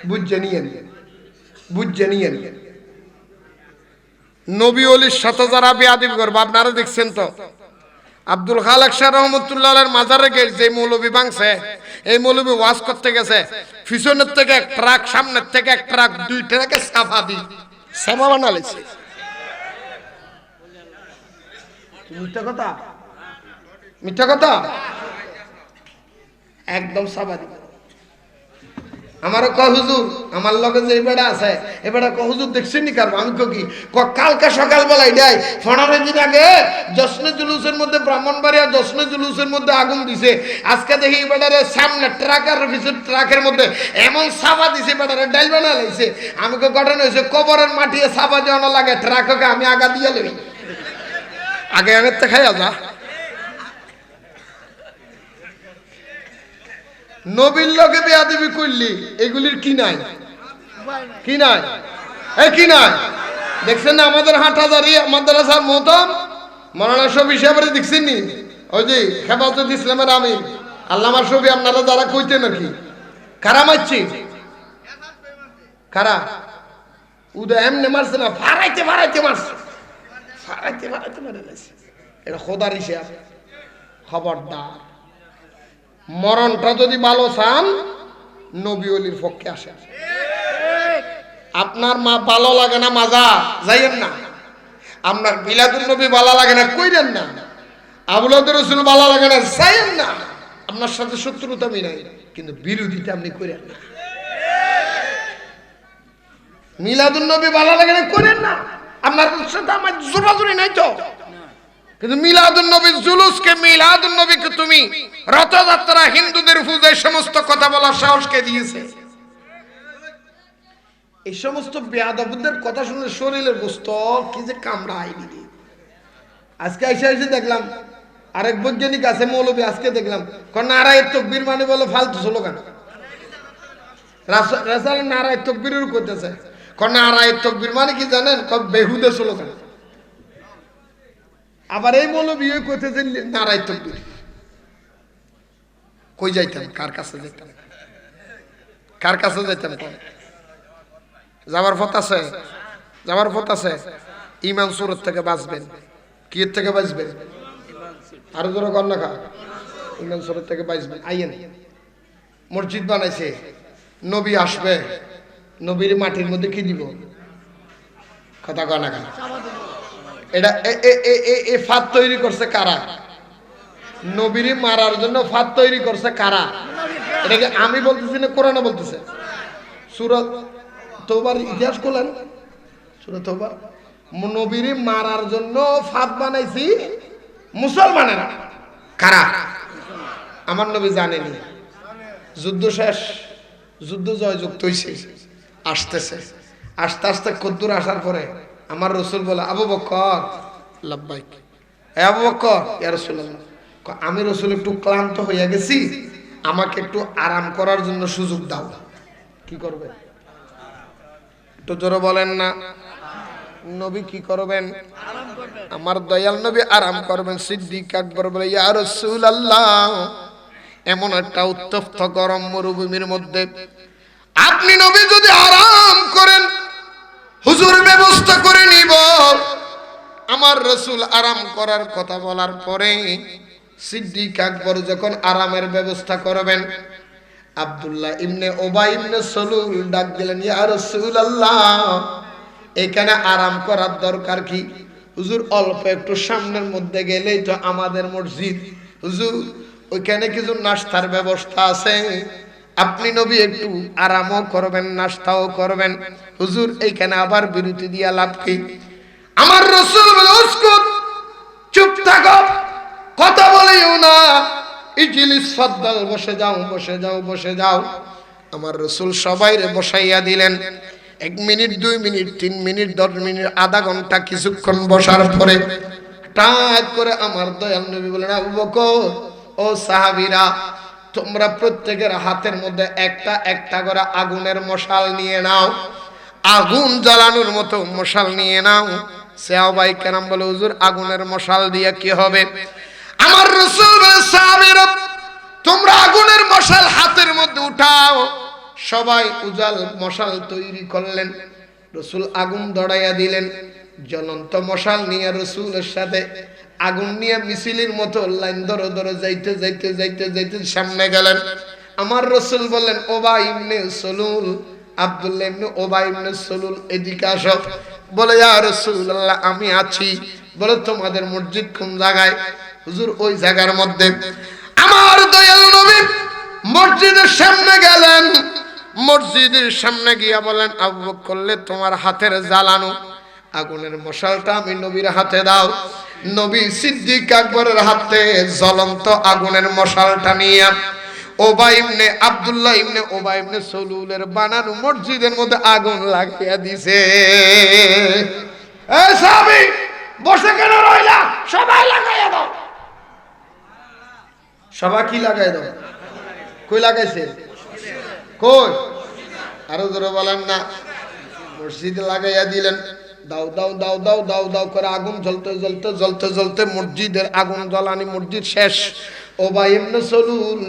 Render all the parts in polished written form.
বুঝে নিয়েন, বুঝে নিয়েন। নবী ওলির সাথে যারা বেয়াদবি করবে আপনারা দেখছেন তো, আব্দুল খালেক শাহ রহমতুল্লাহের মাজারে যে মৌলবী ভাঙছে, এই মৌলবী ওয়াজ করতে গেছে, পিছনের থেকে এক ট্রাক, সামনের থেকে এক ট্রাক, দুই ট্রাকে সাফা দি সামা বানালেছে। মিথ্যা কথা, মিথ্যা কথা, একদম সাফা দি। আমারও কয় হুজুর, আমার লগে যে বেড়া আছে এ বেড়া কয় হুজুর দেখছেন নি কারব? আমি কই কি কালকে সকালবেলায় দেয় 15 দিন আগে জশ্নে জুলুসের মধ্যে ব্রাহ্মণবাড়িয়া জশ্নে জুলুসের মধ্যে আগুন দিছে, আজকে দেখি বেড়ারে সামনে ট্রাকের পিছনে ট্রাকের মধ্যে এমন সাফা দিছে বেড়ারে ডাইল বানা লাইছে। আমি কই ঘটনা হয়েছে কবরের মাটিয়ে সাফা দেওয়ানো লাগে, ট্রাককে আমি আগা দিয়ে লই, আগে আগের তো খাইয়া যা। নবীর লগে বেয়াদবি করলি এগুলির কি নাই, কি নাই, এই কি নাই? দেখছেন না আমাদের হাটহাজারি মাদ্রাসার মোহতাম মাওলানা শফি সাহেবের দেখছেন নি? ওই যে হেফাজত ইসলামের আমির আল্লামা শফি, আপনারা যারা কইতেন আর কি, কারা মারছি, কারা উদয় এমনি মারছে না, ফারাইতে ফারাইতে মারছে, ফারাইতে ফারাইতে মারে লাইছে। এটা খোদার হিসাব। খবরদার, মরণটা যদি ভালো চান নবী ওলির পক্ষে আসে। আপনার মা ভালো লাগে না মাজা যাইয়েন না, আপনার মিলাদুন নবী ভালো লাগে না কইরেন না, আওলাদ রাসূল ভালো লাগে না যাইয়েন না, আপনার সাথে শত্রুতা মিলাই কিন্তু বিরোধিতা আপনি কইরেন না। মিলাদুন নবী ভালো লাগে না কইরেন না, আপনার সাথে আমার জোরাজুরি নাই তো, কিন্তু মিলাদুন নবীর জুলুসকে, মিলাদুন নবীকে তুমি রথযাত্রা, হিন্দুদের পূজায় সমস্ত কথা বলার সাহস কে দিয়েছে? এই সমস্ত বেয়াদবদের কথা শুনে শরীরের গোস্ত কি যে কামড়ায় দিদি। আজকে এসে এসে দেখলাম আরেক বৈজ্ঞানিক আছে মৌলবী, আজকে দেখলাম নারায়ের তকবীর মানে বলে ফালতু স্লোগান, রাসাল নারায়ের তকবীরের করতেছে, নারায়ের তকবীর মানে কি জানেন? বেহুদে স্লোগান। আবার এই মৌলবী করতেছে নারায়ের তকবীর। কই যাইতাম, কার কাছে যাইতাম, কার কাছে যাইতাম? যাবার পথ আছে, যাবার পথ আছে। ইমান সুরত থেকে বাঁচবেন, কি থেকে বাঁচবেন? আরো জোরে কন্যা খা, ইমান সুরত থেকে বাঁচবেন। আইয়েন, মসজিদ বানাইছে, নবী আসবে, নবীর মাটির মধ্যে কি দিব? কথা কন্যা খা। এটা এ ফাঁদ তৈরি করছে কারা? নবীর মারার জন্য ফাঁদ তৈরি করছে কারা? এটাকে আমি বলতেছি না, কোরআনে বলতেছে। সূরা তওবার ইতিহাস করলেন, সূরা তওবা, নবীর মারার জন্য ফাঁদ বানাইছি মুসলমানেরা। কারা? আমার নবী জানেনি। যুদ্ধ শেষ, যুদ্ধ জয়যুক্ত হইছে, আসতেছে, আস্তে আস্তে কদ্দুর আসার পরে আমার রসুল বলে, আবু বকর, লাব্বাইক, আবু বকর ইয়া রাসূলুল্লাহ, আমি রসুল একটু ক্লান্ত হইয়া গেছি, আমাকে একটু আরাম করার জন্য সুযোগ দাও। কি করবে? একটু জোরে বলেন না। নবী কি করবেন? আমার দয়াল নবী আরাম করবেন। সিদ্দিক আকবর বলে, ইয়া রাসূলুল্লাহ, এমন একটা উত্তপ্ত গরম মরুভূমির মধ্যে আপনি নবী যদি আরাম করেন, হুজুর ব্যবস্থা করে নিব। আমার রাসূল আরাম করার কথা বলার পরে সিদ্দিক আকবর যখন আরামের ব্যবস্থা করবেন, আব্দুল্লাহ ইবনে উবাই ইবনে সালুল ডাক দিলেন, ইয়া রাসূলুল্লাহ, এখানে আরাম করার দরকার কি? হুজুর অল্প একটু সামনের মধ্যে গেলেই তো আমাদের মসজিদ, হুজুর ওইখানে কিছু নাস্তার ব্যবস্থা আছে, আপনি নবী একটু আরামও করবেন নাস্তাও করবেন। হুজুর এইখানে আবার বিরতি দিয়া লাভ কি? আমার রাসূল বলে, উসকুত, চুপ থাকো, কথা বলিও না, ইজলিস ফাদ্দাল, বসে যাও, বসে যাও, বসে যাও। আমার রাসূল সবাইরে বসাইয়া দিলেন। 1 মিনিট, 2 মিনিট, 3 মিনিট, 10 মিনিট, আধা ঘন্টা, কিছুক্ষণ বসার পরে টাক করে আমার দয়াল নবী বলেন, আবু বকর, ও সাহাবীরা, তোমরা প্রত্যেকের হাতের মধ্যে একটা একটা করে আগুনের মশাল নিয়ে নাও, আগুন জ্বালানোর মতো মশাল নিয়ে নাও। সাহাবাই কেরাম বলে, হুজুর আগুনের মশাল দিয়ে কি হবে? আমার রাসূল বলে, সাহাবীরা, তোমরা আগুনের মশাল হাতের মধ্যে উঠাও, সবাই উজাল মশাল তৈরি করলেন। রসুল আগুন ধরাইয়া দিলেন। জ্বলন্ত মশাল নিয়ে রসুলের সাথে আগুন নিয়ে মিছিলের মতো লাইন ধরে ধরে যাইতে যাইতে যাইতে যাইতে সামনে গেলেন। আমার রসুল বললেন, ওবাই ইবনে সলুল, আব্দুল্লাহ ইবনে ওবাই ইবনে সলুল, এদিকে আসো। বলে, ইয়া রাসূলুল্লাহ, আমি আছি। বলে, তোমাদের মসজিদ কোন জায়গায়? হুজুর, ওই জায়গার মধ্যে। আমার দয়াল নবী মসজিদের সামনে গেলেন। মসজিদের সামনে গিয়া বলেন, আবু বকর, তোমার হাতের জ্বালানো আগুনের মশালটা আমি নবীর হাতে দাও। নবী সিদ্দিক আকবরের হাতে জ্বলন্ত আগুনের মশালটা নিয়ে ওবাই ইবনে আব্দুল্লাহ ইবনে ওবাই ইবনে সলুলের বানানো মসজিদের মধ্যে আগুন লাগিয়ে দিছে। এই সাহাবী, বসে কেন রইলা? সবাই লাগাইয়া দাও। সবাই কি লাগাই দাও? কই লাগাইছে? কই? আরো জোরে বলেন না। মসজিদে লাগাইয়া দিলেন। দাও দাও দাও দাও দাও দাও করে আগুন জ্বলতে জ্বলতে জ্বলতে জ্বলতে মসজিদের আগুন জ্বালানি মসজিদ শেষ। ওবাই ইবনে সলুল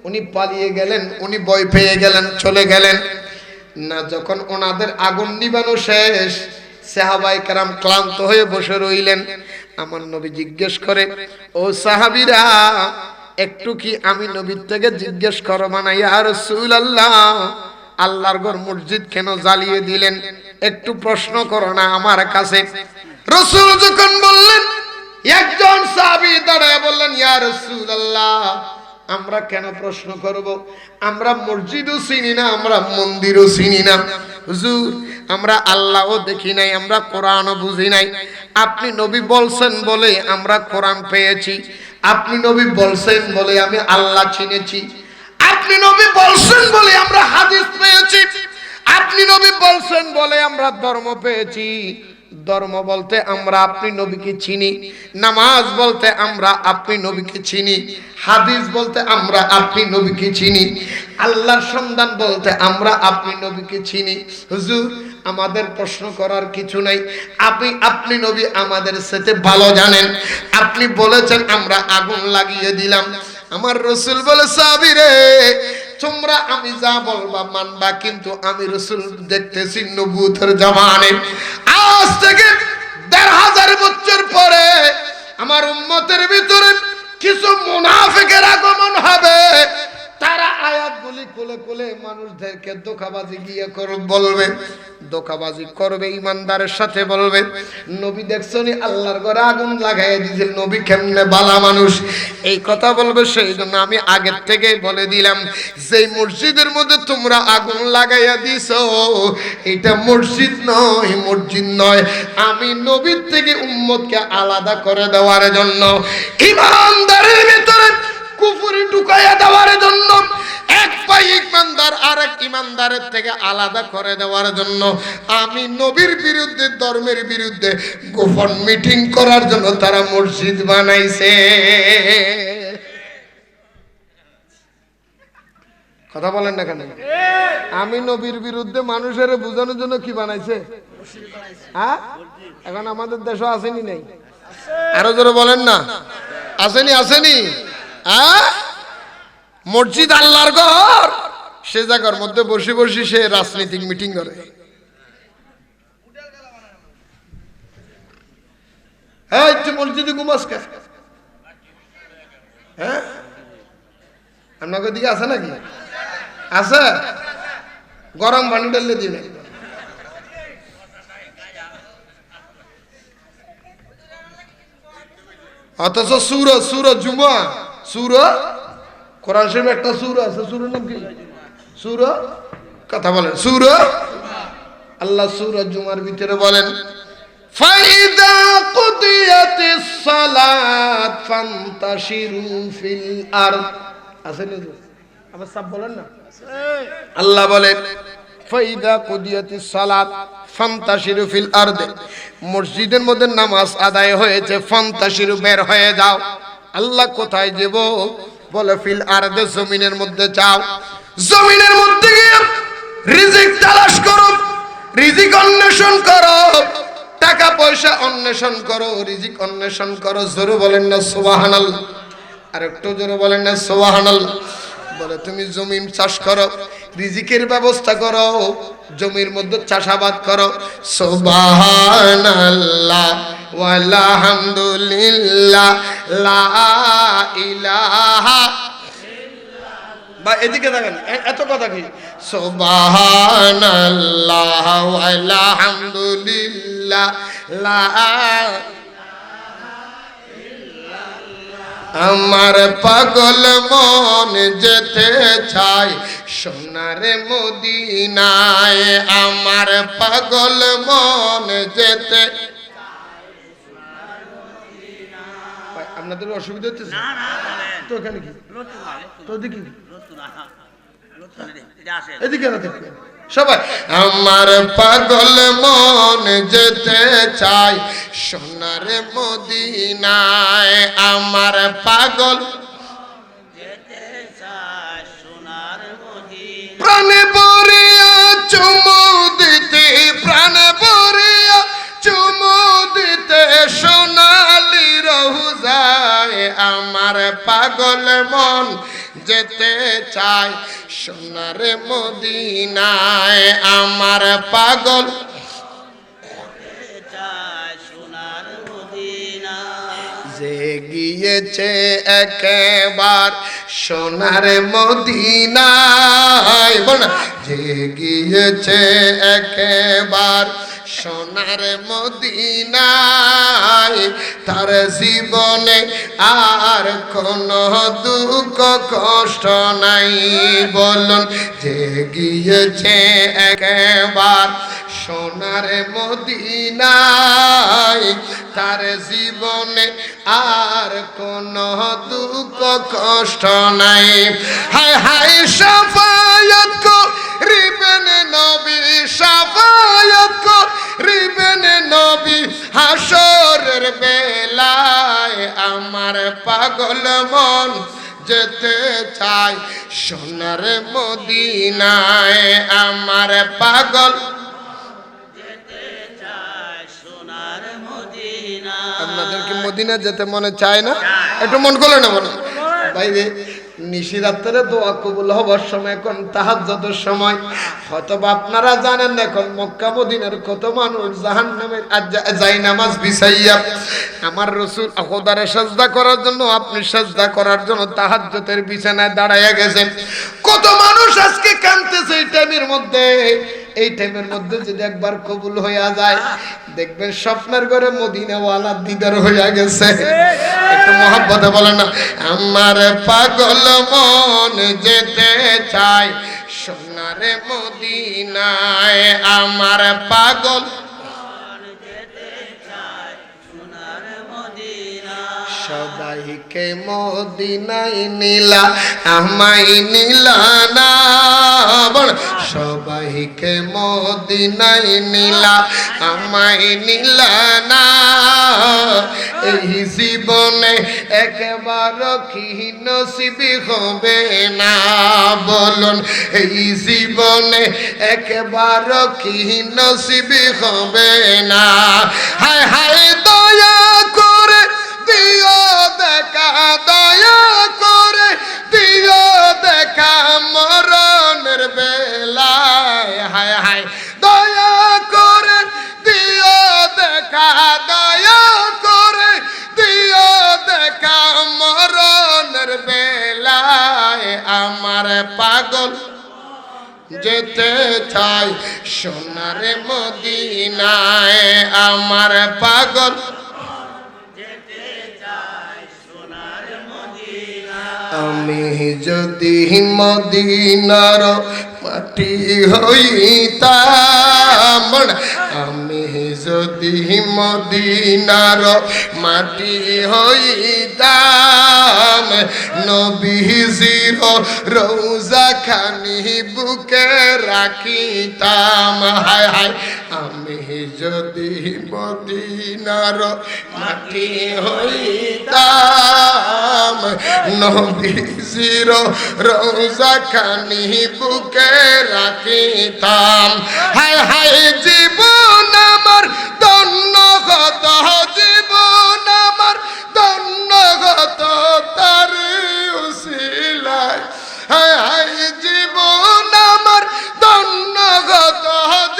উনি পালিয়ে গেলেন, উনি ভয় পেয়ে গেলেন, চলে গেলেন না। যখন ওনাদের আগুন নিবানো শেষ, সাহাবায়ে কেরাম ক্লান্ত হয়ে বসে রইলেন। আমার নবী জিজ্ঞেস করে, ও সাহাবীরা, একটু কি আমি নবীর থেকে জিজ্ঞেস করব না? ইয়া রাসূলুল্লাহ, আল্লাহর ঘর মসজিদ কেন জ্বালিয়ে দিলেন? একটু প্রশ্ন করো না আমার কাছে। রাসূল যখন বললেন, একজন সাহাবী দাঁড়ায় বললেন, ইয়া রাসূলুল্লাহ, আমরা কেন প্রশ্ন করব? আমরা মসজিদও চিনি না, আমরা মন্দিরও চিনি না। হুজুর, আমরা আল্লাহও দেখি নাই, আমরা কোরআনও বুঝি নাই। আপনি নবী বলছেন বলে আমরা কোরআন পেয়েছি। আপনি নবী বলছেন বলে আমি আল্লাহ চিনেছি। আপনি নবী বলছেন বলে আমরা হাদিস পেয়েছি। আপনি নবী বলছেন বলে আমরা ধর্ম পেয়েছি। ধর্ম বলতে আমরা আপনি নবীকে চিনি, নামাজ বলতে আমরা আপনি নবীকে চিনি, হাদিস বলতে আমরা আপনি নবীকে চিনি, আল্লাহর সন্ধান বলতে আমরা আপনি নবীকে চিনি। হুজুর, আমাদের প্রশ্ন করার কিছু নাই। আপনি নবী আমাদের সাথে ভালো জানেন। আপনি বলেছেন, আমরা আগুন লাগিয়ে দিলাম। আমার রাসূল বলে, সাহাবীরে, তোমরা আমি যা বলবা মানবা, কিন্তু আমি রাসূল দেখতেছি নবুয়তের জামানে আজ থেকে ১৫০০ বছর পরে আমার উম্মতের ভিতরে কিছু মুনাফিকের আগমন হবে। তারা আয়াতগুলি খুলে খুলে মানুষদেরকে ধোঁকাবাজি গিয়ে বলবে, ধোঁকাবাজি করবে, ইমানদারের সাথে বলবে, নবী দেখছনি আল্লাহর ঘরে আগুন লাগাইয়া দিয়েছে, নবী কেমনে বালা মানুষ, এই কথা বলবে। সেই জন্য আমি আগের থেকেই বলে দিলাম, যেই মসজিদের মধ্যে তোমরা আগুন লাগাইয়া দিছো, এটা মসজিদ নয়, মসজিদ নয়। আমি নবীর থেকে উম্মতকে আলাদা করে দেওয়ার জন্য, ইমানদারের ভিতরে কুফরি ঢুকাইয়া দেওয়ার জন্য, এক পাই ইমানদার আরেক ইমানদারের থেকে আলাদা করে দেওয়ার জন্য, আমি নবীর বিরুদ্ধে, ধর্মের বিরুদ্ধে গোপন মিটিং করার জন্য তারা মসজিদ বানাইছে। কথা বলেন না কেন? আমি নবীর বিরুদ্ধে মানুষের বোঝানোর জন্য কি বানাইছে? হ্যাঁ, এখন আমাদের দেশে আসেনি নাই? আরো জোরে বলেন না, আসেনি? আসেনি? মসজিদ আল্লাহর ঘর, সে জায়গার মধ্যে বসে বসে সে রাজনৈতিক মিটিং করে। হ্যাঁ, মসজিদে ঘুমাস কে? হ্যাঁ, আপনাকে দিকে আছে নাকি? আছে? গরম পানি ঢেলে দিবে। অথচ সুর জুমা, সুর কোরআন শরীফে একটা সুর আছে, সুরের নাম কি? সুর, কথা বলেন, সুর। আল্লাহ সুর জুমার ভিতরে বলেন, ফাইদা কুদিয়াতিস সালাত ফান্তাশিরু ফিল আরদ। আছে না? আবার সব বলেন না। আল্লাহ বলে, ফাইদা কুদিয়াতিস সালাত ফান্তাশিরু ফিল আরদ, মসজিদের মধ্যে নামাজ আদায় হয়েছে, ফান্তাশিরু, বের হয়ে যাও। আল্লাহ কোথায় যাব? বলে, ফিল আরদে, জমিনের মধ্যে যাও। জমিনের মধ্যে গিয়ে রিজিক তালাশ করো, রিজিক অন্বেষণ করো, টাকা পয়সা অন্বেষণ করো, রিজিক অন্বেষণ করো। জোরে বলেন না সুবহানাল্লাহ? আর একটু জোরে বলেন না সুবহানাল্লাহ? বলে তুমি জমি চাষ করো, রিজিকের ব্যবস্থা করো, জমির মধ্যে চাষাবাদ করো। সুবহানাল্লাহ ওয়ালহামদুলিল্লাহ লা ইলাহা, বা এদিকে দেখেন এত কথা কি, সুবহানাল্লাহ ওয়ালহামদুলিল্লাহ লা, আমার পাগল মন যেতে চাই সোনার মদিনায়, আমার পাগল মন যেতে। আপনাদের অসুবিধা হচ্ছে তো? এখানে কি তো দেখি এদিকে না দেখবেন সবাই। আমার পাগল মন যেতে চাই সোনার মদিনায়, আমার পাগল যেতে চাই সোনার মদিনায়, প্রাণে ভরিয়া চুমু দিতে, প্রাণে ভরিয়া চুমু দিতে সোনালি রোজায়, আমার পাগল মন যেতে চাই সোনার মদিনায়, আমার পাগল যেতে চাই সোনার মদিনায়, যে গিয়েছে একবার সোনার মদিনায়, বল না, যে গিয়েছে একবার সোনার মদিনায়, তার জীবনে আর কোনো দুঃখ কষ্ট নাই। বলুন, যে গিয়েছে একবার সোনার মদিনায়, তার জীবনে আর কোনো দুঃখ কষ্ট নাই। হায় হায় শাফায়াত করিবেন নবী, শাফায়াত করিবেন নবী হাসরের বেলায়, আমার পাগল মন যেতে চাই সোনার মদিনায়, আমার পাগল যেতে চাই সোনার মদিনায়। আপনাদের কি মদিনা যেতে মনে চায় না? একটু মন করলে না বলো ভাই রে। নিশিরাত্রে দোয়া কবুল হবার সময় এখন তাহাজ্জুদের সময়, হয়তো আপনারা জানেন না এখন মক্কা মদিনার কত মানুষ জাহান্নামের জায়নামাজ বিছাইয়া আমার রাসূল খোদারে সাজদা করার জন্য, আপনি সাজদা করার জন্য তাহাজ্জুদের বিছানায় দাঁড়ায়া গেছেন। কত মানুষ আজকে কাঁদতেছে এই টাইমের মধ্যে। এই টাইমের মধ্যে যদি একবার কবুল হইয়া যায়, দেখবেন স্বপ্নের ঘরে মদিনাওয়ালা দিদার হইয়া গেছে। একটু মহব্বতে বলেন না, আমার পাগল মন যেতে চাই সোনার মদিনায়, আমার পাগল মন যেতে চাই সোনার মদিনায়। সবাইকে মদিনায় নিলা আমায় নিলা না, সবাইকে মদিনায় নিলা আমায় নিলা না, এই জীবনে একবার কি নসিবি হবে না। বলুন, এই জীবনে একবার কি নসিবি হবে না। হায় হায় দয়া করে দিও দেখা, দয়া করে দিও দেখা মরণের বেলায়। হায় হায় দয়া করে দিও দেখা, দয়া করে দিও দেখা মরণের বেলায়, আমার পাগল যেতে চাই সোনার মদিনায়, আমার পাগল যেতে চাই সোনার মদিনায়। আমি যদি মদিনার মাটি হইতাম, আমি যদি মদিনার মাটি হইতাম, নবীজির রওজা খানি বুকে রাখিতাম। হায় হায় আমি যদি মদিনার মাটি হইতাম, নবীজির রওজা খানি বুকে রাখিতাম। হায় হায় জীবন আমার ধন্য কত, জীবন আমার ধন্য কত তার উসিলায়, হায় হায় জীবন আমার ধন্যগত,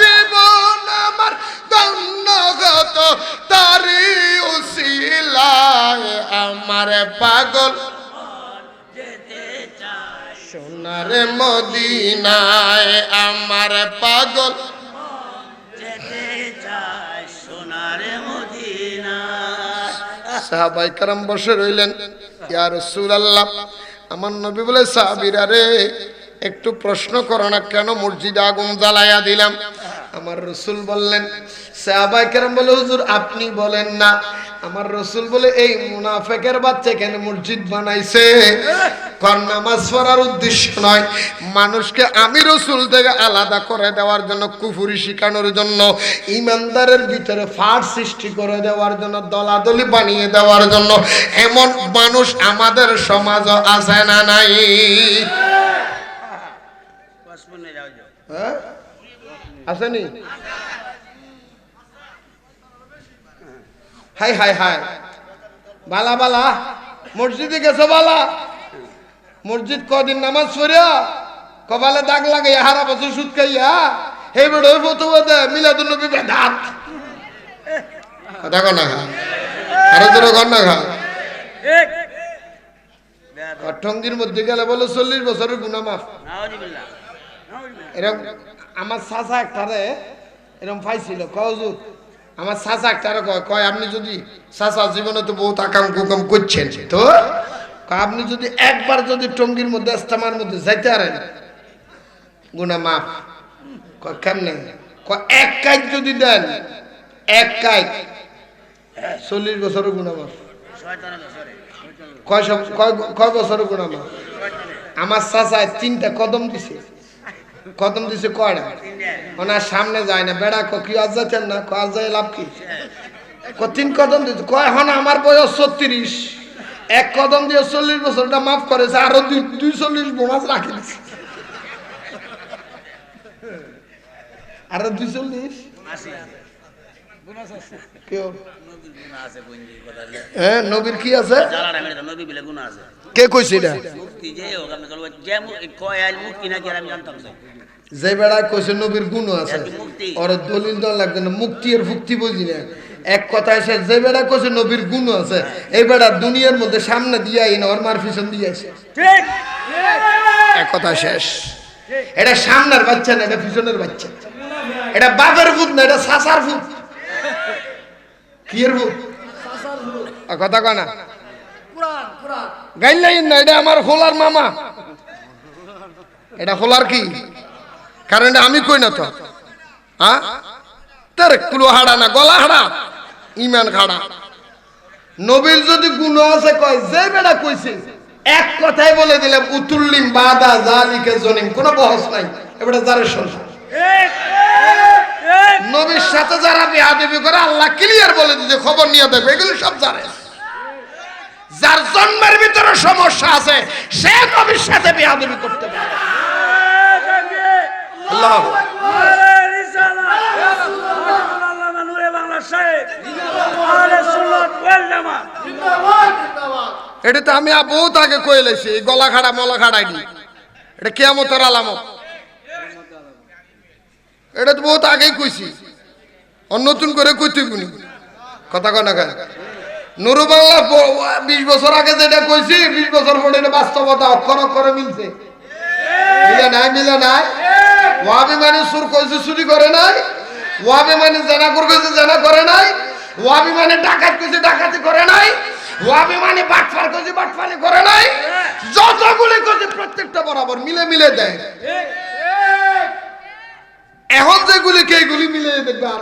জীবন আমার ধন্যগত, তারি উসিলায় আমার পাগল সোনার মদিনায়, আমার পাগল সাহাবায়ে কেরাম বসে রইলেন। ইয়া রাসূলুল্লাহ, আমার নবী বলে সাহাবীরা রে একটু প্রশ্ন করো না, কেন মসজিদে আগুন জ্বালায়া দিলাম? আমার রাসূল বললেন, সাহাবায়ে কেরাম বলে হুজুর আপনি বলেন না। আমার রাসূল বলে এই মুনাফিকের বাচ্চা কেন মসজিদ বানাইছে? কারণ নামাজ পড়ার উদ্দেশ্য নয়, মানুষকে আমি রাসূল থেকে আলাদা করে দেওয়ার জন্য, কুফরি শিখানোর জন্য, ইমানদারের ভিতরে ফাট সৃষ্টি করে দেওয়ার জন্য, দলাদলি বানিয়ে দেওয়ার জন্য। এমন মানুষ আমাদের সমাজও আছে না নাই? হ্যাঁ আসেনি? হাই হাই হাই, বালা বালা মসজিদে গেছো বালা? মসজিদ কদিন নামাজ পড়িয়া কপালে দাগ লাগাইয়া হারা বছর সুদ খাইয়া হে বেড়ে ফতুয়া দেয় মিলাদুন নবী বেদাত। কথা কন না খা, আরো তোর কন না খা। টঙ্গির মধ্যে গেলে বলে 40 বছরের গুনাহ মাফ। এরকম আমার চাচা একটারে এরকম পাইছিল, কজুর আমার চাচা একটারে কয় আপনি যদি চাচা জীবনে তো বহুত আকাম কুকাম করছেন, তো আপনি যদি একবার যদি টঙ্গির মধ্যে ইস্তেমার মধ্যে যাইতে পারেন গুনাহ মাফ। কেমনে? এক কাজ যদি দেন, এক কাজ 40 বছরের গুনাহ মাফ। কয় বছরের গুনাহ মাফ? আমার চাচায় 3টা কদম দিছে। কদম দিছে কয়টা? ওনার সামনে যায় না। বেড়া কি আজ যাচ্ছেন না? আজ যায় লাভ কি? 3 কদম দিছে। কয় হন আমার বয়স 36, এক কদম দিয়ে 40 বছরটা মাফ করেছে, আরো 240 বোনাস রাখি দিছে। আরো 240 হ্যাঁ নবীর কি আছে? কে কইছে এটা? যে বেড়া কইছে নবীর গুণ আছে, ওর দলিল দেওয়া লাগবে না, মুক্তি আর ভুক্তি বুঝি না। এক কথায় সে যে বেড়া কইছে নবীর গুণ আছে, এই বেড়া দুনিয়ার মধ্যে সামনে দিয়ে আইন ওর মার পিছন দিয়ে আসে। এক কথা শেষ। এটা সামনের বাচ্চা না, এটা পিছনের বাচ্চা। এটা বাপের ভূত না, এটা সাসার ভূত। কি এর ভূত? কথা কয় না গাইলেন না, এটা আমার হোলার মামা। এটা হোলার কি? কারণ এটা আমি কই না তো। হ্যাঁ তার কুলো হাড়া না, গলা হাড়া, ইমান খাড়া। নবীর যদি গুণ আছে কয় যে বেটা কইছে এক কথাই বলে দিলাম, উতুল্লিম বাদা জালিকা জনিম, কোনো বহস নাই। এবারে যারে শুনছে নবীর সাথে যারা বেয়াদবি করে আল্লাহ ক্লিয়ার বলে দিতে, খবর নিয়ে দেখবে এগুলো সব জানে। যার জন্মের ভিতরে সমস্যা আছে সে নবীর সাথে বেয়াদবি করতে পারে। আল্লাহ এটা তো আমি বহুত আগে কয়ে লেছি, গলা খাড়া মলা খাড়াইনি, এটা কিয়ামতের আলামত। এটা তো বহুত আগেই কইছি, নতুন করে কইতে গুনি। কথা কয় না কেন? নুরু বাংলা 20 বছর আগে যেটা কইছি, 20 বছর পরে এটা বাস্তবতা অক্ষর অক্ষরে মিলছে। মিলে নাই? মিলে নাই? ওয়াবি মানে সুর কইছে চুরি করে নাই, ওয়াবি মানে জানা কইছে জানা করে নাই, ওয়াবি মানে ডাকাত কইছে ডাকাতি করে নাই, ওয়াবি মানে বাটফার কইছে বাটফারি করে নাই। যতগুলো কইছে প্রত্যেকটা বরাবর মিলে মিলে দেয়। এখন যেগুলি কে এগুলি মিলে দেখবে আর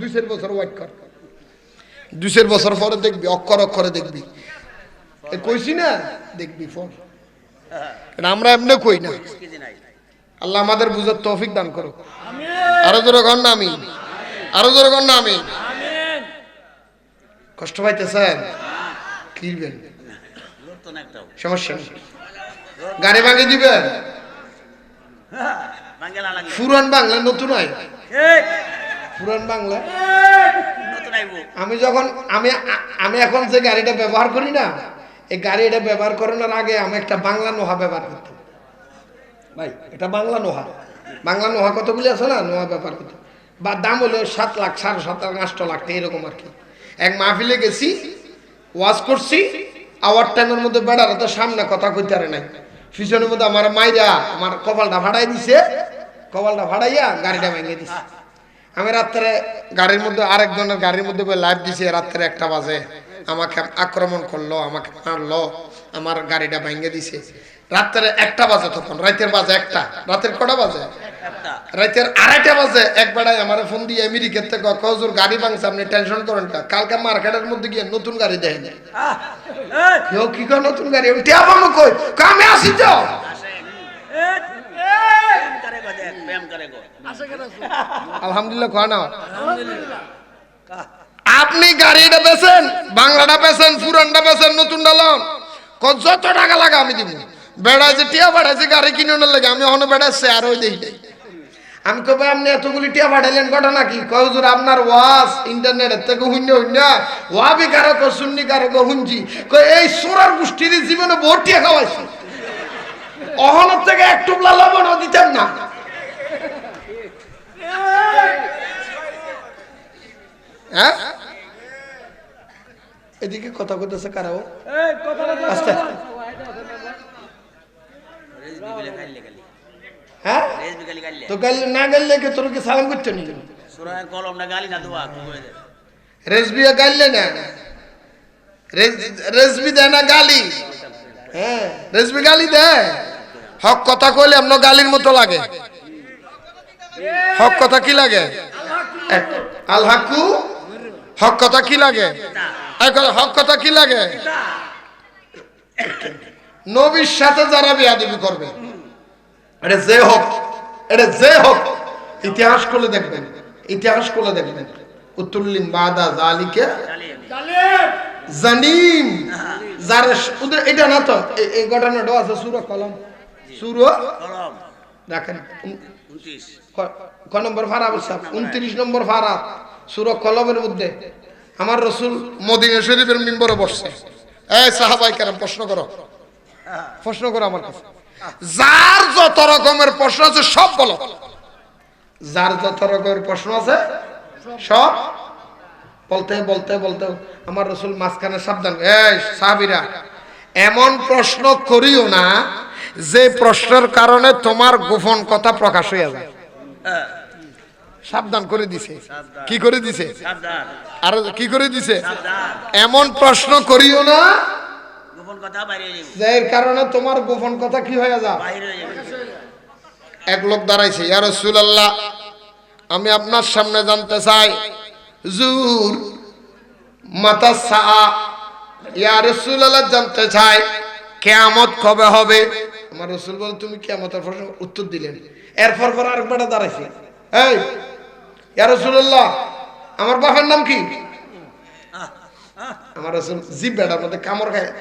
2 বছর ওয়েট কর, 2 বছর পরে দেখবি অক্ষর অক্ষরে দেখবি। কইছি না দেখবি ফল। আমরা এমনি কই না। আল্লাহ আমাদের বুঝার তৌফিক দান করো। আরো জোরে কর না আমিন, আরো জোরে কর না আমিন। কষ্ট পাইতেছেন? কিরবেন সমস্যা নেই, গাড়ি ভাঙে দিবেন। পুরান বাংলা নতুন হয়, পুরান বাংলা আমি যখন আমি এখন যে গাড়িটা ব্যবহার করি না, এই গাড়িটা ব্যবহার করানোর আগে আমি একটা বাংলা নোহা ব্যবহার করতাম। ভাই এটা বাংলা নোহা। বাংলা নোহা কতগুলি আছে না, নোহা ব্যাপার কত বা দাম হলো 7 লাখ 7.5 লাখ 8 লাখ এরকম আর কি। এক মাহফিলে গেছি, ওয়াজ করছি, আওয়ার টাইমের মধ্যে বেড়ার তো সামনে কথা কইতে পারে নাই, পিছনের মধ্যে আমার মাইরা আমার কপালটা ফাড়াই দিছে, কপালটা ফাড়াইয়া গাড়িটা ভেঙে দিছে। আমি রাত্রে গাড়ির মধ্যে আরেকজনের গাড়ির মধ্যে লাইভ দিছে, রাত্রে 1টা বাজে আমাকে আক্রমণ করলো, আমাকে মারলো, আমার গাড়িটা ভেঙে দিছে। রাত্রে 1টা বাজে, তখন রাতের বাজে 1টা, রাতের কটা বাজে, রাতের 2:30 বাজে। এক বেড়ায় আমার ফোন দিয়ে আমেরিকার থেকে কজোর গাড়ি ভাঙছে, আপনি টেনশন করেন না, কালকে মার্কেটের মধ্যে গিয়ে নতুন গাড়ি দেখেন। কেউ কি করে নতুন গাড়ি, আমি টিয়া পাবো কই, আমি আসি তো। আলহামদুলিল্লাহ কয় না, আপনি গাড়িটা বেচেন, বাংলাটা বেচেন, পুরানটা বেচেন, নতুনটা লন, যত টাকা লাগে আমি দিব। বেড়ায় যে টিয়া বাড়াইছে গাড়ি কিনে লাগে, আমি অন্য বেড়াচ্ছে আর ওই দেখি। আমি কবে আপনি এতগুলি টিয়া পাঠাইলেন, ঘটনা কি? কয় হুজুর আপনার ওয়াজ ইন্টারনেটের থেকে শূন্য ওয়াবি কারক সুন্নি কারক শুনছি, কয় এই সোরার গোষ্ঠীর জীবনে বহুত টিয়া খাওয়াইছি, অহনের থেকে এক টুকলা লবণও দিতেন না। হ্যাঁ এদিকে কথা কইতেছে কারাও আস্তে হ্যাঁ তো গালি না গাইলে কে তোর কি সালাম করতে নি সূরা কলম না গালি না দোয়া করে দে রেজবিয়া গাইলে না রেজবি দেয় না গালি হ্যাঁ রেজবি গালি দেয় হক কথা কইলে আমনো গালির মতো লাগে হক কথা কি লাগে আল হাকু হক কথা কি লাগে হক কথা কি লাগে নবীর সাথে যারা বেয়াদবি করবে এটা যে হোক ইতিহাস করলে দেখবেন উতুল্লিম বাদা জালিকে জালিম যারা ওদের এটা না তো এই ঘটনাটা আছে সূরা কলম দেখেন 29 কোন নম্বর ফারা বলছে 29 নম্বর ফারা সূরা কলমের মধ্যে আমার রাসূল মদিনা শরীফের মিম্বরে বসছে এই সাহাবায়ে কেরাম প্রশ্ন করো আমার কাছে যার যত রকমের প্রশ্ন আছে সব বলো যার যত রকমের প্রশ্ন আছে সব বলতে আমার রাসূল মাঝখানে সাবধান এই সাহাবীরা এমন প্রশ্ন করিও না যে প্রশ্নের কারণে তোমার গোপন কথা প্রকাশ হয়ে যায় সাবধান করে দিছে কি করে দিছে আর কি করে দিছে এমন প্রশ্ন করিও না গোপন কথা বাইরে যাবে এর কারণে তোমার গোপন কথা কি হয়ে যায় বাইরে হয়ে যাবে এক লোক দাঁড়াইছে ইয়া রাসূলুল্লাহ আমি আপনার সামনে জানতে চাই হুজুর মাতা সা ইয়া রাসূলুল্লাহ জানতে চাই কিয়ামত কবে হবে আমার রাসূল বলে তুমি কিয়ামতের প্রশ্ন উত্তর দিলেন এরপর আরেকবার দাঁড়াইছে এই ইয়া রাসূলুল্লাহ আমার বাবার নাম কি আমার রাসূল জি বেড়ার মধ্যে কামড় খায়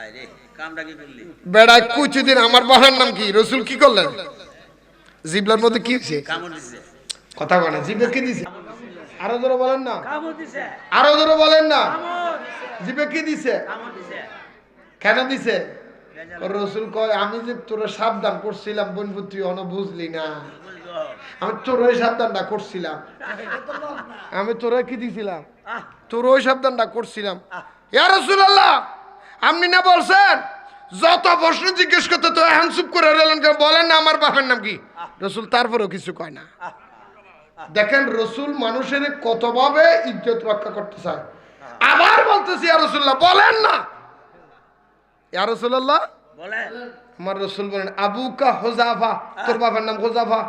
আরে কামটা কি করলি বেড়া কুচুদিন আমার বাবার নাম কি রাসূল কি করলেন জিবলার মধ্যে কি হইছে কামড় দিছে কথা বলে জিবে কি দিছে আরো জোরে বলেন না কামড় দিছে আরো জোরে বলেন না কামড় জিবে কি দিছে কামড় দিছে কেন দিছে রাসূল কয় আমি যে তোরে সাবধান করছিলাম বন্ধু তুই অন বুঝলি না আমি তোরে সাবধানটা করছিলাম আমি তোরে কি দিছিলাম তোর ওই সাবধানটা করছিলাম ইয়া রাসূলুল্লাহ আপনি না বলছেন যত প্রশ্ন জিজ্ঞেস করতে তো এখন চুপ করে রইলেন বলেন না আমার বাপের নাম কি রাসূল তারপরেও কিছু কয় না দেখেন রাসূল মানুষের কতভাবে ইজ্জত রক্ষা করতে চায় আবার বলতেছি ইয়া রাসূলুল্লাহ বলেন না ইয়া রাসূলুল্লাহ বলেন আমার রাসূল বলেন আবুকা হুযাফা তোর বাবার নাম হুযাফা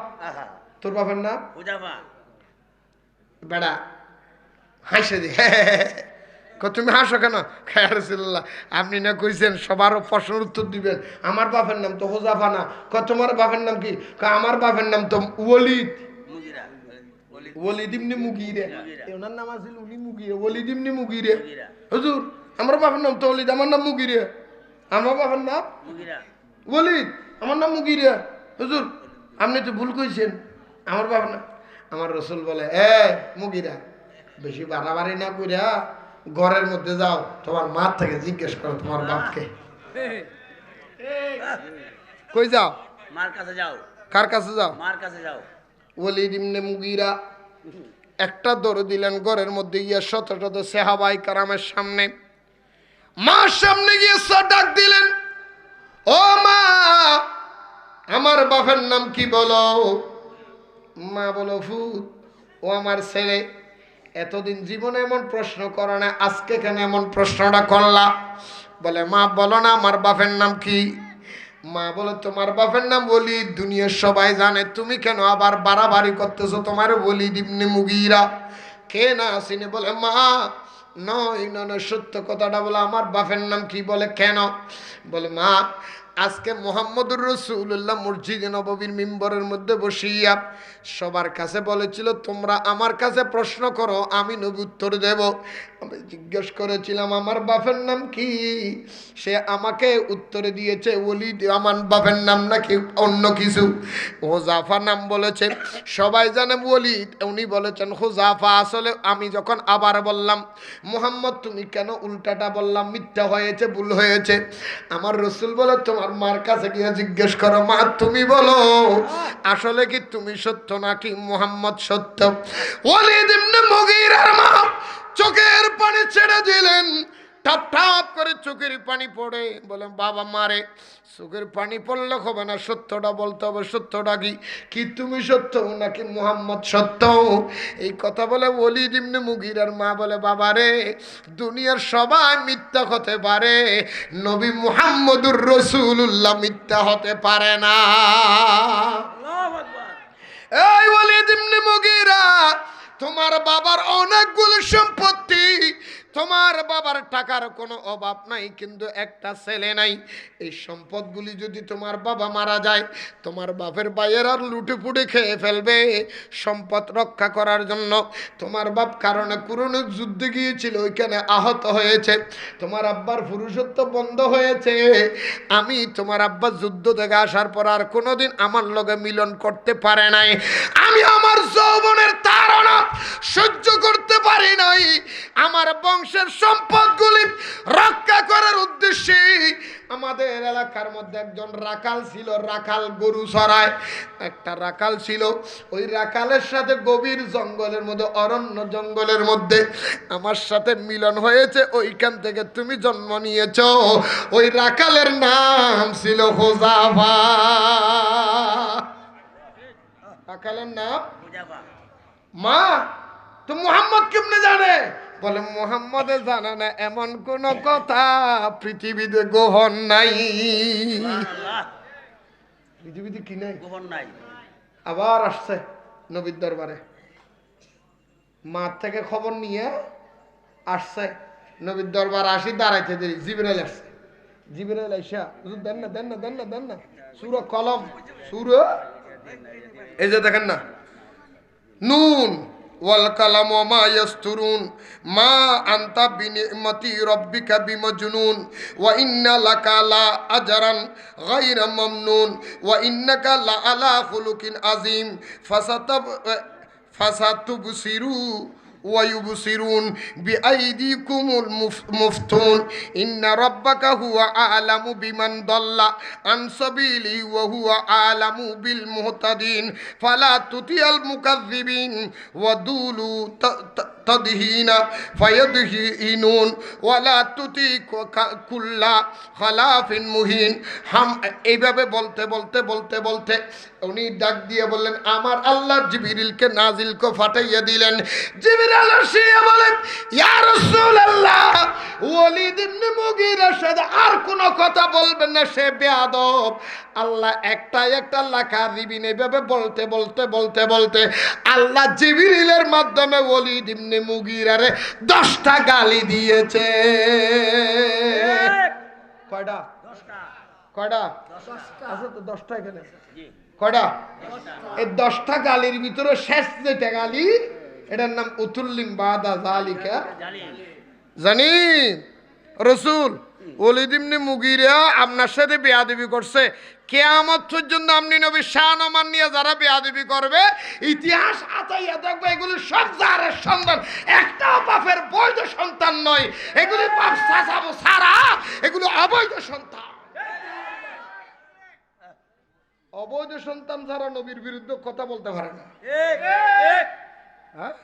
তোর বাবার নাম হুযাফা বেড়া হাসে দি তুমি হাসো কেন ইয়া রাসূলুল্লাহ আপনি না কইছেন সবার প্রশ্নের উত্তর দিবেন আমার বাবার নাম তো হুযাফা না তোমার বাবার নাম কি আমার বাবার নাম তো ওয়ালিদ ওয়ালিদ ইবনে মুগীরা ওনার নাম আছিল ওয়ালিদ ইবনে মুগীরা হুজুর আমার বাবার নাম তো ওয়ালিদ আমার নাম মুগীরা আমার বাবার নাম মুগীরা ওয়ালিদ আমার নাম মুগীরা হুজুর আপনি তো ভুল কইছেন আমার বাবার নাম আমার রাসূল বলে মুগীরা বেশি বাড়াবাড়ি না কইরা ঘরের মধ্যে যাও তোমার মা থেকে জিজ্ঞেস করো তোমার বাপকে কই যাও মার কাছে যাও। কার কাছে যাও? মার কাছে যাও। ওয়ালিদ ইবনে মুগীরা একটা দৌড় দিলেন ঘরের মধ্যে গিয়ে শত শত সাহাবায়ে কেরামের সামনে, মার সামনে গিয়ে ডাক দিলেন, ও মা, আমার বাপের নাম কি বলো? মা বলো ফুত, ও আমার ছেলে, এতদিন জীবনে এমন প্রশ্ন করো না, আজকে কেন এমন প্রশ্নটা করলা? বলে মা বলো না আমার বাপের নাম কি? মা বলে তোমার বাপের নাম ওলীদ, দুনিয়ার সবাই জানে, তুমি কেন আবার বাড়াবাড়ি করতেছো? তোমার ওলীদ ইবনে মুগীরা কে না আসিনি? বলে মা নয় নয়, সত্য কথাটা বলে, আমার বাপের নাম কি? বলে কেন? বলে মা আজকে মুহাম্মদুর রাসূলুল্লাহ মসজিদে নববীর মিম্বরের মধ্যে বসিয়া সবার কাছে বলেছিল তোমরা আমার কাছে প্রশ্ন করো, আমি নবী উত্তর দেব। আমি জিজ্ঞেস করেছিলাম আমার বাপের নাম কি, সে আমাকে উত্তরে দিয়েছে ওলীদ। আমার বাপের নাম নাকি অন্য কিছু, হুযাফা নাম বলেছে, সবাই জানে ওলীদ, উনি বলেছেন হুযাফা। আসলে আমি যখন আবার বললাম মুহাম্মদ তুমি কেন উল্টাটা বললাম, মিথ্যা হয়েছে, ভুল হয়েছে, আমার রাসূল বলে তোমার মার কাছে গিয়ে জিজ্ঞেস করো, মা তুমি বলো আসলে কি তুমি সত্য নাকি মুহাম্মদ সত্য? ওলীদ ইবনে মুগীরার মা চোখের পানি ছেড়ে দিলেন, টাপ টাপ করে চোখের পানি পড়ে। বলে বাবা মারে, চোখের পানি পড়লে হবে না, সত্যটা বলতে হবে। সত্যটা কি? কি তুমি সত্য নাকি মুহাম্মদ সত্য? এই কথা বলে ওলীদ ইবনে মুগীরার মা বলে বাবা রে, দুনিয়ার সবাই মিথ্যা হতে পারে, নবী মুহাম্মদুর রাসূলুল্লাহ মিথ্যা হতে পারে না। আল্লাহু আকবার। এই ওলীদ ইবনে মুগীরা, তোমার বাবার অনেকগুলো সম্পত্তি, তোমার বাবার টাকার কোনো অভাব নাই, কিন্তু একটা ছেলে নাই। এই সম্পদগুলি যদি তোমার বাবা মারা যায়, তোমার বাপের ভাইয়ের আর লুটে পুটে খেয়ে ফেলবে। সম্পদ রক্ষা করার জন্য তোমার বাপ কারণে পুরনো যুদ্ধে গিয়েছিল, ওইখানে আহত হয়েছে, তোমার আব্বার পুরুষত্ব বন্ধ হয়েছে। আমি তোমার আব্বা যুদ্ধ থেকে আসার পর আর কোনোদিন আমার লগে মিলন করতে পারে নাই। আমি আমার যৌবনের তাড়না সহ্য করতে পারি নাই। আমার বংশের সম্পদগুলি রক্ষা করার উদ্দেশ্যে আমাদের এলাকার মধ্যে একজন রাখাল ছিল, রাখাল গরু চড়ায়। একটা রাখাল ছিল, ওই রাখালের সাথে গভীর জঙ্গলের মধ্যে, অরণ্য জঙ্গলের মধ্যে আমার সাথে মিলন হয়েছে, ওইখান থেকে তুমি জন্ম নিয়েছ। ওই রাখালের নাম ছিল হুযাফা। রাখালের নাম হুযাফা। মা তো মুহাম্মদ কেমনে জানে? বলে মুহাম্মদে জানে না এমন কোন কথা পৃথিবীতে গোহন নাই। সুবহানাল্লাহ। পৃথিবীতে কি নাই? গোপন নাই। আবার আসছে নবীর দরবারে, মা থেকে খবর নিয়ে আসছে নবীর দরবার। আসি দাঁড়াইতে দেরি, জিবরাইল আসছে। জিবরাইল আইসা হুজুর দেন না দেন না দেন না দেন না, সূরা কলম, সূরা এই যে দেখেন না, নুন ওয়াল কালাম ওয়া মা ইয়াসতুরুন মা আনতা বিনিমাতি রাব্বিকা বিমাজনুন ওয়া ইন্না লাকা লা আজরান গায়রা মামনুন ওয়া ইন্নাকা লা আলা খুলুকিন আযীম ফাসাতুবসিরু ওয়া ইউবসিরুন বিআইদিকুমুল মুফতুন ইন্না রাব্বাকা হুয়া আ'লামু বিমান দাল্লা আন সাবিলি ওয়া হুয়া আ'লামু বিল মুহতাদিন ফালা তুতিআল মুকাযযিবিন ওয়া দুলু তাদহিনা ফায়াদহিনুন ওয়া লা তুতি কুল্লা খালাফিন মুহিন। এইভাবে বলতে বলতে বলতে বলতে উনি ডাক দিয়ে বললেন, আমার আল্লাহ জিবরিলকে নাজিলকে ফাটাইয়া দিলেন। জিবরিল আসিয়া বলেন, ইয়া রাসূলুল্লাহ, ওলীদ ইবনে মুগীরার সাথে আর কোনো কথা বলবেন না, সে বেয়াদব। আল্লাহ একটা লেখা দিবেন। এইভাবে বলতে বলতে বলতে বলতে আল্লাহ জিবরিলের মাধ্যমে ওলীদ ইবনে মুগীরারে 10টা গালি দিয়েছে। কয়টা? 10টা। কয়টা? 10টা। আছে তো 10টা এখানে। জি। কয়টা? 10টা। এই 10টা গালির ভিতরে শেষ যেটা গালি, এটার নাম উতুল্লিম বাদা জালিকা। জানি। জানি রাসূল ওলীদ ইবনে মুগীরা আপনার সাথে বেয়াদবি করছে, কিয়ামত পর্যন্ত আপনি নবীর শান ওমান নিয়ে যারা বেয়াদবি করবে, ইতিহাস আতাইয়া দেখবে এগুলি সব জারের সন্তান, একটা বাপের বৈধ সন্তান নয়, এগুলি বাপ চাচাবো সারা, এগুলো অবৈধ সন্তান। অবৈধ সন্তান ছাড়া নবীর বিরুদ্ধে কথা বলতে পারে না। হ্যাঁ,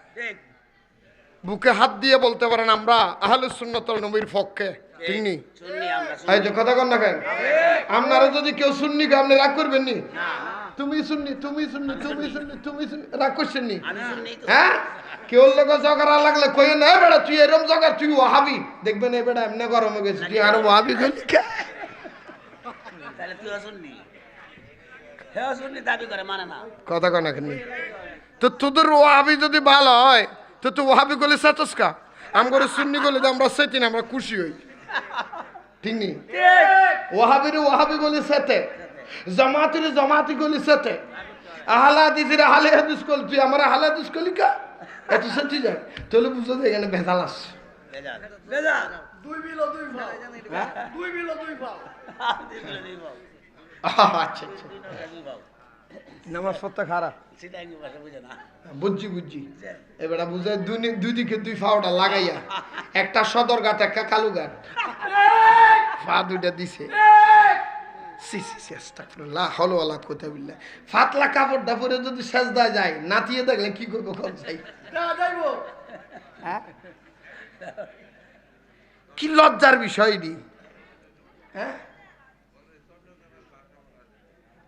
বুকে হাত দিয়ে বলতে পারেন আমরা আহলে সুন্নাত ওয়াল নবীর পক্ষে, ঠিক নি? এই যে কথা কন না কেন? আপনারা যদি কেউ সুন্নি কে আপনি রাগ করবেন নি? তুমি সুন্নি, তুমি সুন্নি, তুমি সুন্নি, তুমি সুন্নি, রাগ করছেন নি? হ্যাঁ, কেউ লোক ঝগড়া লাগলে কই না বেটা তুই এরকম ঝগড়া, তুই ওয়াহাবি, দেখবেন এই বেটা এমনি গরম হয়ে গেছে, তুই আর ওয়াহাবি কইলি কে? তাহলে তুই শুননি, হ্যাঁ শুননি দাবি করে মানে না। কথা কন না কেন? তো তোদের ওয়াহাবি যদি ভালো হয় তো তুই ওয়াহাবি গলি সাতস কা, আমি করে সুন্নি গলি আমরা সেতিন, আমরা খুশি হই, ঠিক নি? ওয়াহাবির ওয়াহাবি গলি সেতে, জামাতির জামাতি গলি সেতে, আহলে হাদিসের আহলে হাদিস কল, তুই আমার আহলে হাদিস কলি কা এত সেটি যায়, তাহলে বুঝো যে এখানে ভেজাল আছে। বেজার বেজার দুই বিল দুই ফাও, দুই বিল দুই ফাও। আচ্ছা আচ্ছা, নামাজ পড়তে খারাপ, সেটা কি ভাষা বুঝে না। বুঝছি বুঝছি, এবার বুঝে দুই দিকে দুই ফাওটা লাগাইয়া, একটা সদর ঘাট একটা কালু ঘাট, ফা দুইটা দিছে, সি সি সি আস্তাগফিরুল্লাহ হলো ওয়ালা কুওয়াতা বিল্লাহ। ফাতলা কাপড়টা পরে যদি সেজদা যায়, নাতিয়ে দেখলে কি করবো কম চাই? যা যাইবো। হ্যাঁ, কি লজ্জার বিষয় নি। হ্যাঁ,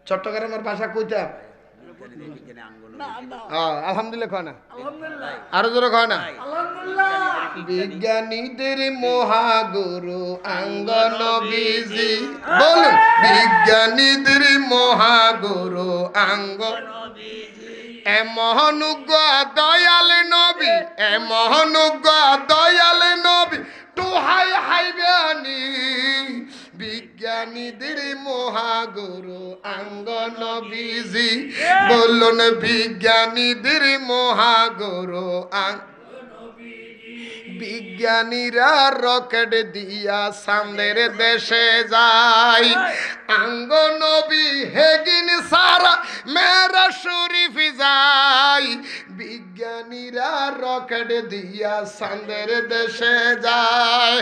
চট্টগ্রামের ভাষা কইতা আলহামদুলিল্লাহ কয় না, আলহামদুলিল্লাহ, আরো জোরে কয় না। আলহামদুলিল্লাহ। বিজ্ঞানীদের মহাগুরু আঙ্গ নবীজি, বলুন বিজ্ঞানীদের মহাগুরু আঙ্গ, এমন দয়াল নবী, এমন দয়াল নবী, তোহাই হাইবানি বিজ্ঞানীদের মহাগুরু আঙ্গ নবীজি, বলুন বিজ্ঞানীদের মহাগুরু আঙ্গ, বিজ্ঞানীরা রকেট দিয়া সামনের দেশে যায়, আঙ্গ নবী হেগিন সারা মেরা শরীফ যায়, বিজ্ঞানীরা রকেট দিয়া সামনের দেশে যায়,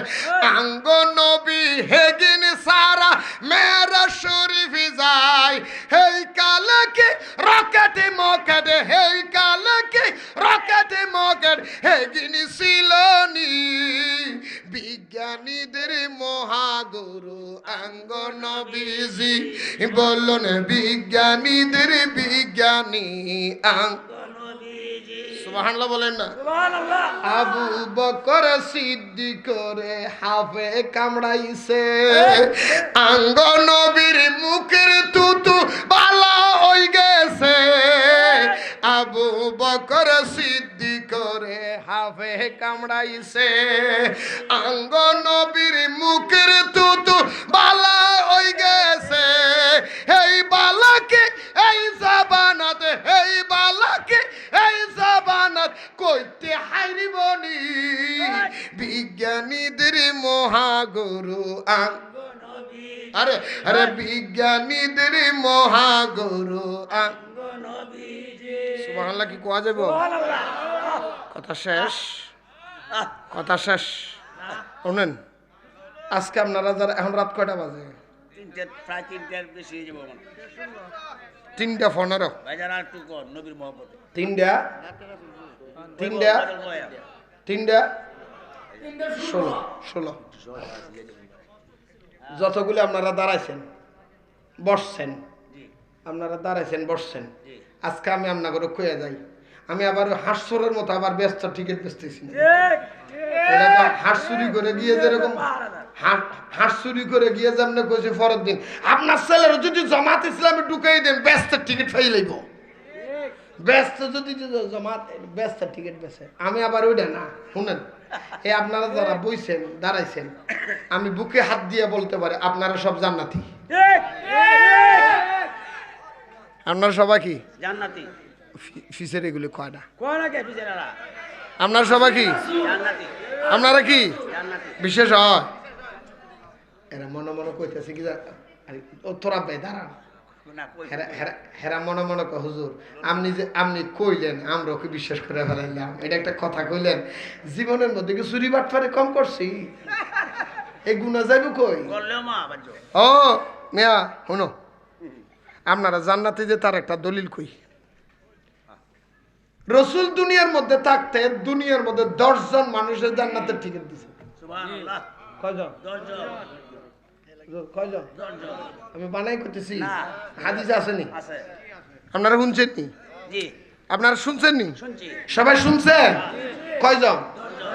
আঙ্গ নবী হেগিন সারা মেরা শরীফ যায়, হেই কালকে রকেট মকেট, হেই কালকে রকেট মকেট হেগিন ছিল বিজ্ঞানীদের মহাগুরু আঙ্গ নবীজি, বলুন বিজ্ঞানীদের বিজ্ঞানী আঙ্গ, সুবহানাল্লাহ বলেন না। আবু বকর সিদ্দিক করে হাফে কামড়াইছে, আঙ্গ নবীর মুখের তুতু বালা হই গেছে, আবু বকর সিদ্দিক করে হাফে কামড়াইছে, আঙ্গ নবীর মুখের তুতু বালা হই গেছে, এই বালাকে এই জাবানাত, এই বালাকে এই জাবানাত কইতে হারিবনি বিজ্ঞানীদের মহাগুরু আঙ্গ, আরে আরে বিজ্ঞানীদের মহাগুরু আঙ্গ নবীজি, সুবহানাল্লাহ কি কোয়া যাবে? কথা শেষ, কথা শেষ। শুনেন, আজকে আপনারা যারা, এখন রাত কয়টা বাজে? প্রায় 3টার বেশি হয়ে যাবো। 3:15, ভাইজান আর একটু কর নবীর মহব্বত। 3:16 যতগুলো আপনারা দাঁড়াইছেন বসছেন, আপনারা দাঁড়াইছেন বসছেন, আজকে আমি আপনাকে কইয়া যাই, আমি আবার হাঁসচোরের মতো আবার ব্যস্ত টিকিট বেচতেছি না। এটা তো হাঁস চুরি করে গিয়ে যেরকম হাঁস চুরি করে গিয়ে যেমন কইছে পরের দিন আপনার ছেলের যদি জামাত ইসলামে ঢুকাই দেন ব্যস্ত টিকিট পাই লইব, ব্যস্ত যদি জামাত ব্যস্ত টিকিট বেছে, আমি আবার ওইটা না। শুনেন, এই আপনারা যারা বইছেন দাঁড়াইছেন, আমি বুকে হাত দিয়ে বলতে পারি আপনারা সব জান্নাতি। আপনারা সবাই কি জান্নাতি? ফিসের এগুলি কয়টা? কোন আগে ফিজেরারা আপনারা সবাই কি জান্নাতি? আপনারা কি জান্নাতি বিশেষ হয়? এরা মনে মনে কইতেছে কি তোরা ভাই দাঁড়ান, না কই হেরা মনে মনে কয় হুজুর আপনি যে আপনি কইলেন আমরা ওকে বিশ্বাস করে ফেলাইলাম, এটা একটা কথা কইলেন, জীবনের মধ্যে কি চুরি বাটফারে কম করছি? এই গুণা যাইব কই? করলেও মা বাজো। ও মিয়া শুনো, আপনারা জান্নাতে যে তার একটা দলিল কই রসুল দুনিয়ার মধ্যে থাকতে দুনিয়ার মধ্যে 10 জন মানুষের জান্নাতের টিকিট দিছে সুবহানাল্লাহ কয়জন 10 জন কয়জন 10 জন আমি বানাই করতেছি না। হাদিসে আসেনি আছে আপনারা শুনছেন নি জি আপনারা শুনছেন নি শুনছি সবাই শুনছেন কয়জন